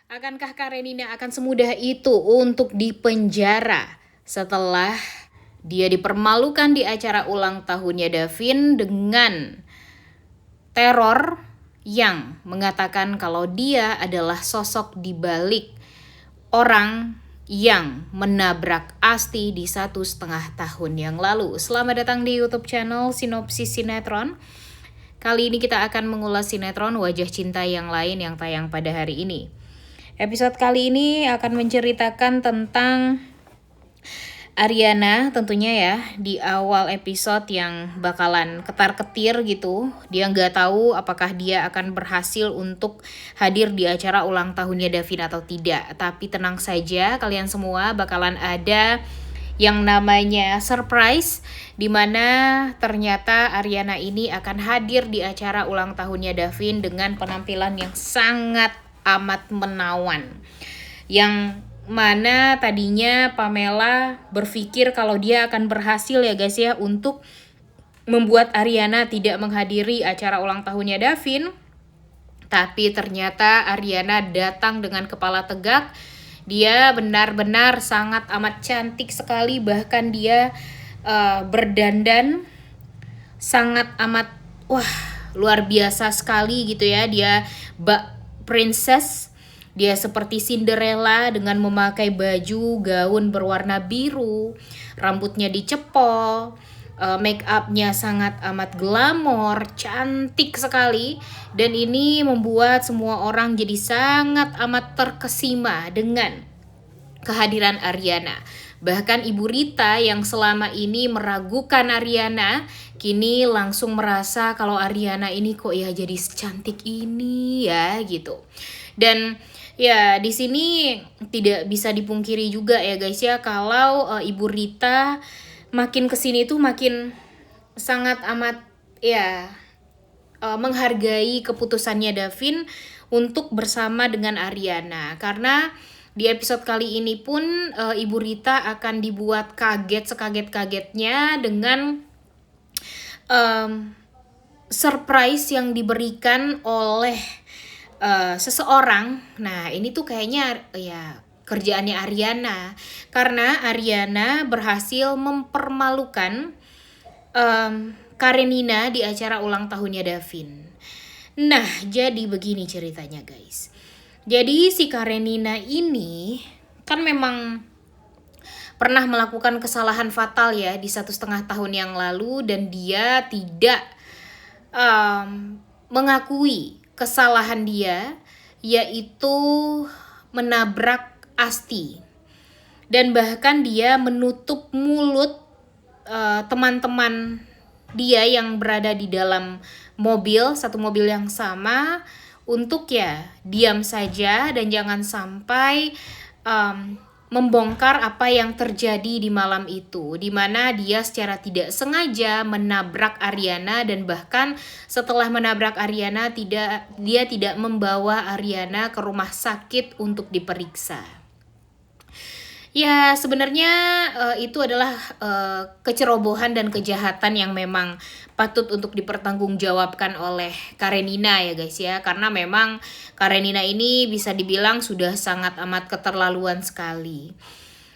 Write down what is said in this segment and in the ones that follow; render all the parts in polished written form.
Akankah Karenina akan semudah itu untuk dipenjara setelah dia dipermalukan di acara ulang tahunnya Davin dengan teror yang mengatakan kalau dia adalah sosok di balik orang yang menabrak Asti di 1,5 tahun yang lalu. Selamat datang di YouTube channel Sinopsis Sinetron. Kali ini kita akan mengulas sinetron Wajah Cinta yang lain yang tayang pada hari ini. Episode kali ini akan menceritakan tentang Ariana tentunya ya, di awal episode yang bakalan ketar-ketir gitu. Dia nggak tahu apakah dia akan berhasil untuk hadir di acara ulang tahunnya Davin atau tidak. Tapi tenang saja, kalian semua bakalan ada yang namanya surprise, dimana ternyata Ariana ini akan hadir di acara ulang tahunnya Davin dengan penampilan yang sangat amat menawan, yang mana tadinya Pamela berpikir kalau dia akan berhasil ya guys ya untuk membuat Ariana tidak menghadiri acara ulang tahunnya Davin. Tapi ternyata Ariana datang dengan kepala tegak. Dia benar-benar sangat amat cantik sekali, bahkan dia berdandan sangat amat luar biasa sekali gitu ya. Dia princess, dia seperti Cinderella dengan memakai baju gaun berwarna biru, rambutnya dicepol, make upnya sangat amat glamor, cantik sekali. Dan ini membuat semua orang jadi sangat amat terkesima dengan kehadiran Ariana. Bahkan Ibu Rita yang selama ini meragukan Ariana, kini langsung merasa kalau Ariana ini kok ya jadi secantik ini ya gitu. Dan ya di sini tidak bisa dipungkiri juga ya guys ya, kalau Ibu Rita makin kesini tuh makin sangat amat ya menghargai keputusannya Davin untuk bersama dengan Ariana. Karena di episode kali ini pun Ibu Rita akan dibuat kaget sekaget-kagetnya dengan surprise yang diberikan oleh seseorang. Nah ini tuh kayaknya ya kerjaannya Ariana, karena Ariana berhasil mempermalukan Karenina di acara ulang tahunnya Davin. Nah jadi begini ceritanya guys. Jadi si Karenina ini kan memang pernah melakukan kesalahan fatal ya di 1,5 tahun yang lalu, dan dia tidak mengakui kesalahan dia, yaitu menabrak Asti. Dan bahkan dia menutup mulut teman-teman dia yang berada di dalam mobil, satu mobil yang sama, untuk ya diam saja dan jangan sampai membongkar apa yang terjadi di malam itu, di mana dia secara tidak sengaja menabrak Ariana. Dan bahkan setelah menabrak Ariana, dia tidak membawa Ariana ke rumah sakit untuk diperiksa. Ya sebenarnya itu adalah kecerobohan dan kejahatan yang memang patut untuk dipertanggungjawabkan oleh Karenina ya guys ya. Karena memang Karenina ini bisa dibilang sudah sangat amat keterlaluan sekali.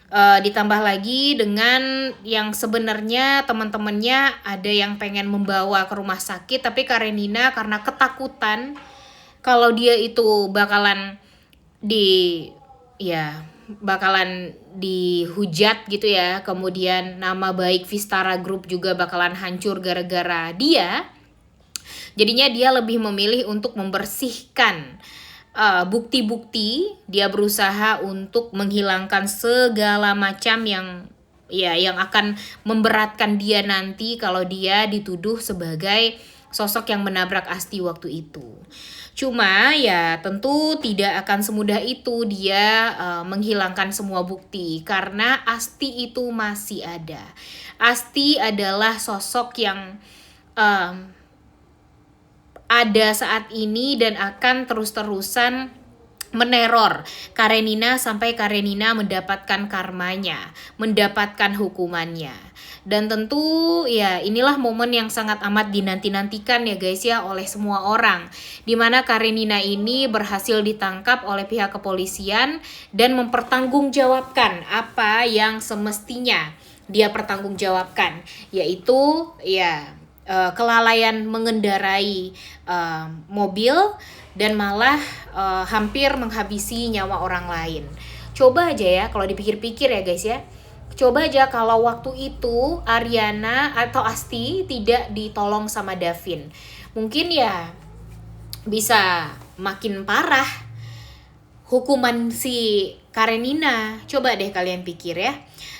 Ditambah lagi dengan yang sebenarnya teman-temannya ada yang pengen membawa ke rumah sakit, tapi Karenina karena ketakutan kalau dia itu bakalan dihujat gitu ya, kemudian nama baik Vistara Group juga bakalan hancur gara-gara dia. Jadinya dia lebih memilih untuk membersihkan bukti-bukti. Dia berusaha untuk menghilangkan segala macam yang akan memberatkan dia nanti kalau dia dituduh sebagai sosok yang menabrak Asti waktu itu. Cuma ya tentu tidak akan semudah itu dia menghilangkan semua bukti, karena Asti itu masih ada. Asti adalah sosok yang ada saat ini dan akan terus-terusan meneror Karenina sampai Karenina mendapatkan karmanya, mendapatkan hukumannya. Dan tentu ya inilah momen yang sangat amat dinanti-nantikan ya guys ya oleh semua orang, dimana Karenina ini berhasil ditangkap oleh pihak kepolisian dan mempertanggungjawabkan apa yang semestinya dia pertanggungjawabkan, yaitu ya kelalaian mengendarai mobil dan malah hampir menghabisi nyawa orang lain. Coba aja ya kalau dipikir-pikir ya guys ya. Coba aja kalau waktu itu Ariana atau Asti tidak ditolong sama Davin. Mungkin ya bisa makin parah hukuman si Karenina. Coba deh kalian pikir ya.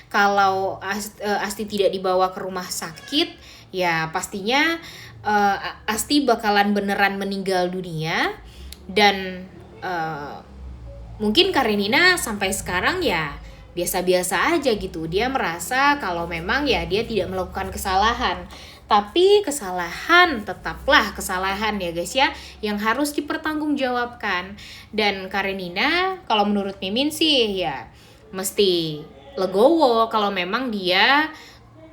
Kalau Asti tidak dibawa ke rumah sakit, ya pastinya Asti bakalan beneran meninggal dunia. Dan mungkin Karenina sampai sekarang ya biasa-biasa aja gitu. Dia merasa kalau memang ya dia tidak melakukan kesalahan. Tapi kesalahan tetaplah kesalahan ya guys ya, yang harus dipertanggungjawabkan. Dan Karenina kalau menurut Mimin sih ya mesti legowo kalau memang dia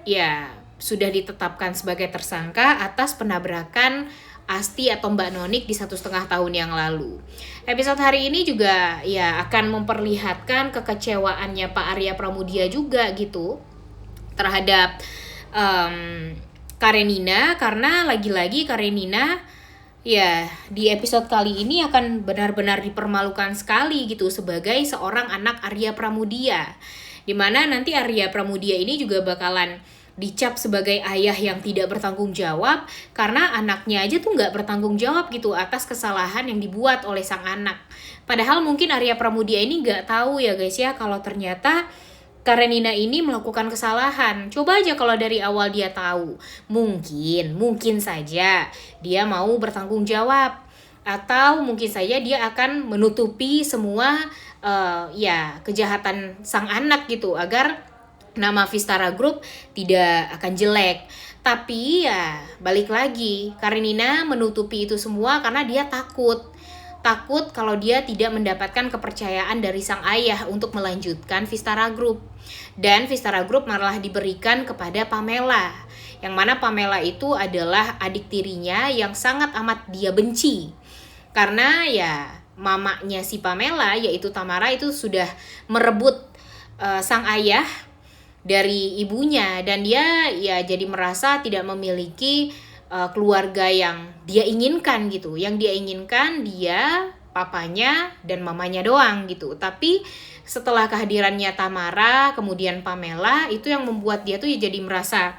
ya sudah ditetapkan sebagai tersangka atas penabrakan Asti atau Mbak Nonik di 1,5 tahun yang lalu. Episode hari ini juga ya akan memperlihatkan kekecewaannya Pak Arya Pramudia juga gitu terhadap Karenina, karena lagi-lagi Karenina ya di episode kali ini akan benar-benar dipermalukan sekali gitu sebagai seorang anak Arya Pramudia, dimana nanti Arya Pramudia ini juga bakalan dicap sebagai ayah yang tidak bertanggung jawab karena anaknya aja tuh nggak bertanggung jawab gitu atas kesalahan yang dibuat oleh sang anak. Padahal mungkin Arya Pramudia ini nggak tahu ya guys ya kalau ternyata Karenina ini melakukan kesalahan. Coba aja kalau dari awal dia tahu, mungkin saja dia mau bertanggung jawab, atau mungkin saja dia akan menutupi semua ya kejahatan sang anak gitu agar nama Vistara Group tidak akan jelek. Tapi ya balik lagi, Karenina menutupi itu semua karena dia takut kalau dia tidak mendapatkan kepercayaan dari sang ayah untuk melanjutkan Vistara Group. Dan Vistara Group malah diberikan kepada Pamela, yang mana Pamela itu adalah adik tirinya yang sangat amat dia benci. Karena ya mamanya si Pamela yaitu Tamara itu sudah merebut sang ayah dari ibunya, dan dia ya jadi merasa tidak memiliki keluarga yang dia inginkan gitu. Yang dia inginkan dia, papanya dan mamanya doang gitu. Tapi setelah kehadirannya Tamara kemudian Pamela, itu yang membuat dia tuh ya jadi merasa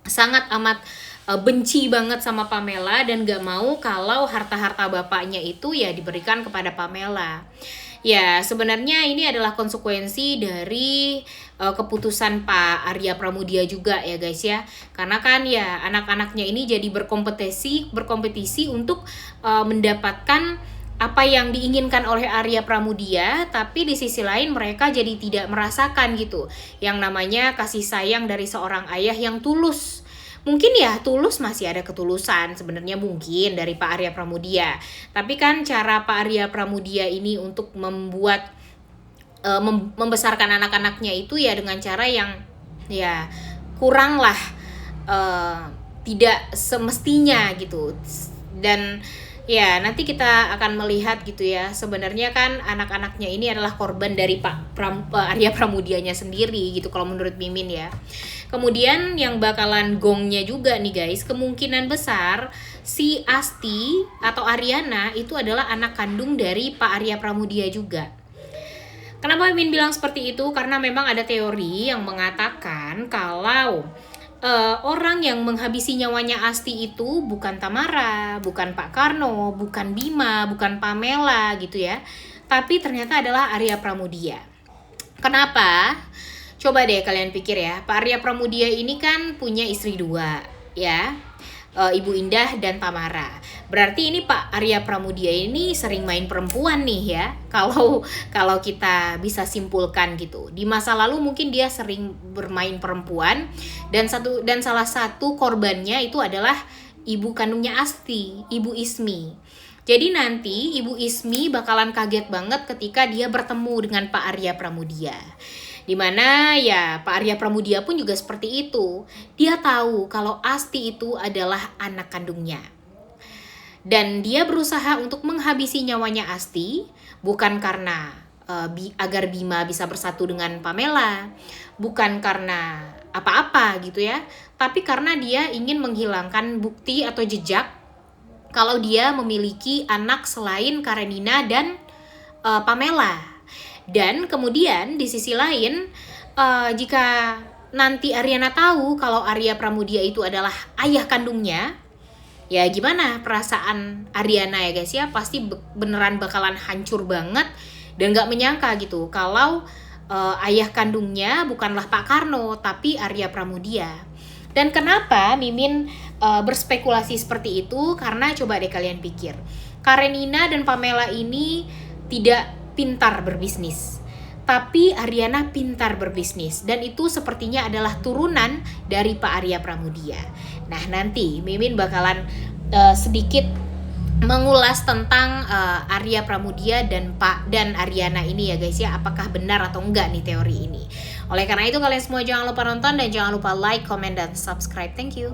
sangat amat benci banget sama Pamela dan gak mau kalau harta-harta bapaknya itu ya diberikan kepada Pamela. Ya sebenarnya ini adalah konsekuensi dari keputusan Pak Arya Pramudia juga ya guys ya. Karena kan ya anak-anaknya ini jadi berkompetisi untuk mendapatkan apa yang diinginkan oleh Arya Pramudia, tapi di sisi lain mereka jadi tidak merasakan gitu yang namanya kasih sayang dari seorang ayah yang tulus. Mungkin ya tulus, masih ada ketulusan sebenarnya mungkin dari Pak Arya Pramudia. Tapi kan cara Pak Arya Pramudia ini untuk membuat membesarkan anak-anaknya itu ya dengan cara yang ya kurang lah, tidak semestinya gitu. Dan ya nanti kita akan melihat gitu ya, sebenarnya kan anak-anaknya ini adalah korban dari Pak Arya Pramudianya sendiri gitu kalau menurut Mimin ya. Kemudian yang bakalan gongnya juga nih guys, kemungkinan besar si Asti atau Ariana itu adalah anak kandung dari Pak Arya Pramudia juga. Kenapa Mimin bilang seperti itu? Karena memang ada teori yang mengatakan kalau orang yang menghabisi nyawanya Asti itu bukan Tamara, bukan Pak Karno, bukan Bima, bukan Pamela gitu ya, tapi ternyata adalah Arya Pramudia. Kenapa? Coba deh kalian pikir ya, Pak Arya Pramudia ini kan punya istri 2 ya, Ibu Indah dan Tamara. Berarti ini Pak Arya Pramudia ini sering main perempuan nih ya. Kalau kita bisa simpulkan gitu. Di masa lalu mungkin dia sering bermain perempuan, dan salah satu korbannya itu adalah ibu kandungnya Asti, Ibu Ismi. Jadi nanti Ibu Ismi bakalan kaget banget ketika dia bertemu dengan Pak Arya Pramudia. Dimana ya Pak Arya Pramudia pun juga seperti itu. Dia tahu kalau Asti itu adalah anak kandungnya. Dan dia berusaha untuk menghabisi nyawanya Asti, bukan karena agar Bima bisa bersatu dengan Pamela, bukan karena apa-apa gitu ya, tapi karena dia ingin menghilangkan bukti atau jejak kalau dia memiliki anak selain Karenina dan Pamela. Dan kemudian di sisi lain, jika nanti Aryana tahu kalau Arya Pramudia itu adalah ayah kandungnya, ya gimana perasaan Aryana ya guys ya, pasti beneran bakalan hancur banget dan gak menyangka gitu kalau ayah kandungnya bukanlah Pak Karno tapi Arya Pramudia. Dan kenapa Mimin berspekulasi seperti itu? Karena coba deh kalian pikir, Karenina dan Pamela ini tidak pintar berbisnis, tapi Aryana pintar berbisnis, dan itu sepertinya adalah turunan dari Pak Arya Pramudia. Nah nanti Mimin bakalan sedikit mengulas tentang Arya Pramudia dan Aryana ini ya guys ya, apakah benar atau enggak nih teori ini. Oleh karena itu kalian semua jangan lupa nonton dan jangan lupa like, comment, dan subscribe. Thank you.